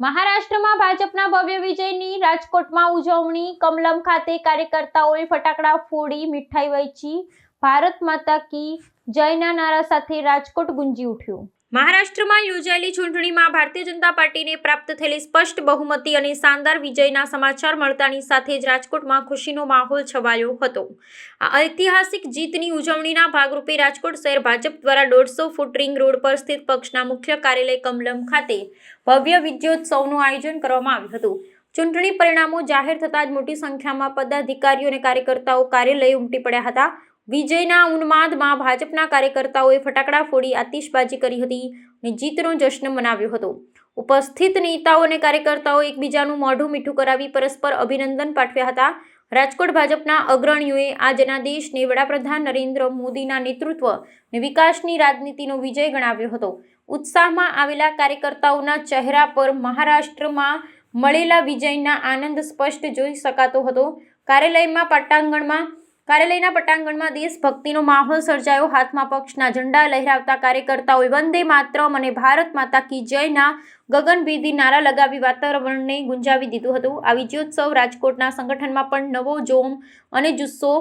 મહારાષ્ટ્રમાં ભાજપના ભવ્ય વિજયની રાજકોટમાં ઉજવણી. કમલમ ખાતે કાર્યકર્તાઓએ ફટાકડા ફોડી મીઠાઈ વહેંચી. ભારત માતા કી જયના નારા સાથે રાજકોટ ગુંજી ઉઠ્યું. મહારાષ્ટ્રમાં યોજાયેલી ચૂંટણીમાં ભારતીય જનતા પાર્ટીને પ્રાપ્ત થયેલી સ્પષ્ટ બહુમતી અને શાનદાર વિજયના સમાચાર મળતાની સાથે જ રાજકોટમાં ખુશીનો માહોલ છવાયો હતો. આ ઐતિહાસિક જીતની ઉજવણીના ભાગરૂપે રાજકોટ શહેર ભાજપ દ્વારા 150 ફૂટ રિંગ રોડ પર સ્થિત પક્ષના મુખ્ય કાર્યાલય કમલમ ખાતે ભવ્ય વિજયોત્સવનું આયોજન કરવામાં આવ્યું હતું. ચૂંટણી પરિણામો જાહેર થતાં જ મોટી સંખ્યામાં પદાધિકારીઓ અને કાર્યકર્તાઓ કાર્યાલયે ઉમટી પડ્યા હતા. વિજયના ઉન્માદમાં ભાજપના કાર્યકર્તાઓએ ફટાકડા ફોડી આતિશબાજી કરી હતી અને જીતનો જશ્ન મનાવ્યો હતો. ઉપસ્થિત નેતાઓ અને કાર્યકર્તાઓ એકબીજાનું મોઢું મીઠું કરાવી પરસ્પર અભિનંદન પાઠવ્યા હતા. રાજકોટ ભાજપના અગ્રણીઓએ આ જનાદેશને વડાપ્રધાન નરેન્દ્ર મોદીના નેતૃત્વ અને વિકાસની રાજનીતિનો વિજય ગણાવ્યો હતો. ઉત્સાહમાં આવેલા કાર્યકર્તાઓના ચહેરા પર મહારાષ્ટ્રમાં મળેલા વિજયના આનંદ સ્પષ્ટ જોઈ શકાતો હતો. કાર્યાલયના પટાંગણમાં દેશભક્તિનો માહોલ સર્જાયો. હાથમાં પક્ષના ઝંડા લહેરાવતા કાર્યકર્તાઓએ વંદે માતરમ અને ભારત માતા કી જયના ગગનભેદી નારા લગાવી વાતાવરણને ગુંજાવી દીધું હતું. આ વિજયોત્સવ રાજકોટના સંગઠનમાં પણ નવો જોમ અને જુસ્સો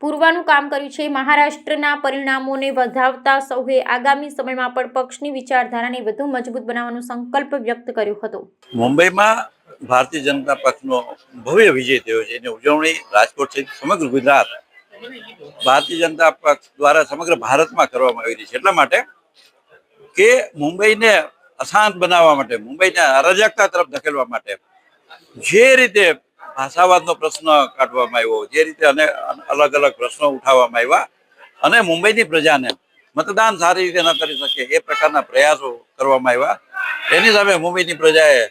પૂરવાનું કામ કર્યું છે. મહારાષ્ટ્રના પરિણામોને વધાવતા સૌએ આગામી સમયમાં પણ પક્ષની વિચારધારાને વધુ મજબૂત બનાવવાનો સંકલ્પ વ્યક્ત કર્યો હતો. મુંબઈમાં ભારતીય જનતા પક્ષનો ભવ્ય વિજય થયો છે. એની ઉજવણી રાજકોટ સહિત સમગ્ર ગુજરાત ભારતીય જનતા પક્ષ દ્વારા સમગ્ર ભારતમાં કરવામાં આવી રહી છે. એટલા માટે કે મુંબઈને અશાંત બનાવવા માટે, મુંબઈને અરાજકતા તરફ ધકેલવા માટે જે રીતે ભાષાવાદનો પ્રશ્ન કાઢવામાં આવ્યો, જે રીતે અલગ અલગ પ્રશ્નો ઉઠાવવામાં આવ્યા અને મુંબઈની પ્રજાને મતદાન સારી રીતે ન કરી શકે એ પ્રકારના પ્રયાસો કરવામાં આવ્યા, એની સામે મુંબઈની પ્રજાએ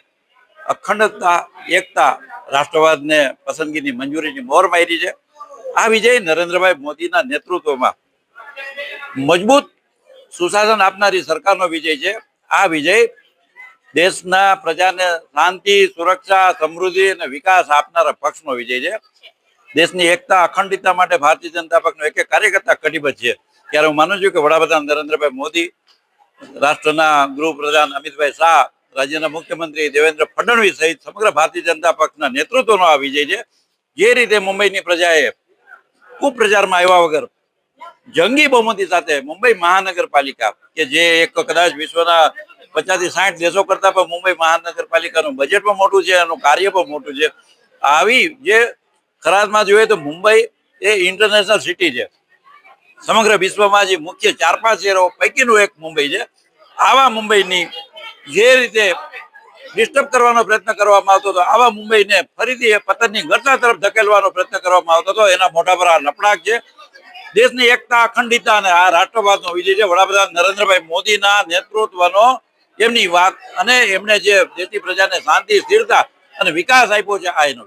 અખંડતા, એકતા, રાષ્ટ્રવાદને પસંદગીની મંજૂરીની મોહર મારી છે. આ વિજય નરેન્દ્રભાઈ મોદીના નેતૃત્વમાં મજબૂત સુશાસન આપનારી સરકારનો વિજય છે. આ વિજય દેશના પ્રજાને શાંતિ, સુરક્ષા, સમૃદ્ધિ અને વિકાસ આપનારા પક્ષનો વિજય છે. દેશની એકતા, અખંડિતતા માટે ભારતીય જનતા પક્ષનો એક એક કાર્યકર્તા કટિબદ્ધ છે. ત્યારે હું માનું છું કે વડાપ્રધાન નરેન્દ્રભાઈ મોદી, રાષ્ટ્રના ગૃહપ્રધાન અમિતભાઈ શાહ, રાજ્યના મુખ્યમંત્રી દેવેન્દ્ર ફડણવીસ સહિત સમગ્ર ભારતીય જનતા પક્ષના નેતૃત્વનો આ વિજય છે. જે રીતે મુંબઈની પ્રજાએ કુપ્રચારમાં આવ્યા વગર જંગી બહુમતી સાથે મુંબઈ મહાનગરપાલિકા કે જે એક કદાચ વિશ્વના 50 થી 60 દેશો કરતા પણ મુંબઈ મહાનગરપાલિકાનું બજેટ પણ મોટું છે, એનું કાર્ય પણ મોટું છે. આવી જે ખરાદમાં જોઈએ તો મુંબઈ એ ઇન્ટરનેશનલ સિટી છે. સમગ્ર વિશ્વમાં જે મુખ્ય 4-5 શહેરો પૈકીનું એક મુંબઈ છે. આવા મુંબઈની જે રીતે ડિસ્ટર્બ કરવાનો પ્રયત્ન કરવામાં આવતો હતો, આવા મુંબઈને ફરીથી પતનની ગર્તા તરફ ધકેલવાનો પ્રયત્ન કરવામાં આવતો હતો, એના મોઢા પર આ લપડાક છે. દેશની એકતા, અખંડિતતા અને આ રાષ્ટ્રવાદનો વિજય છે. વડાપ્રધાન નરેન્દ્રભાઈ મોદીના નેતૃત્વનો એમની વાત અને એમણે જે દેશની પ્રજાને શાંતિ, સ્થિરતા અને વિકાસ આપ્યો છે, આ એનો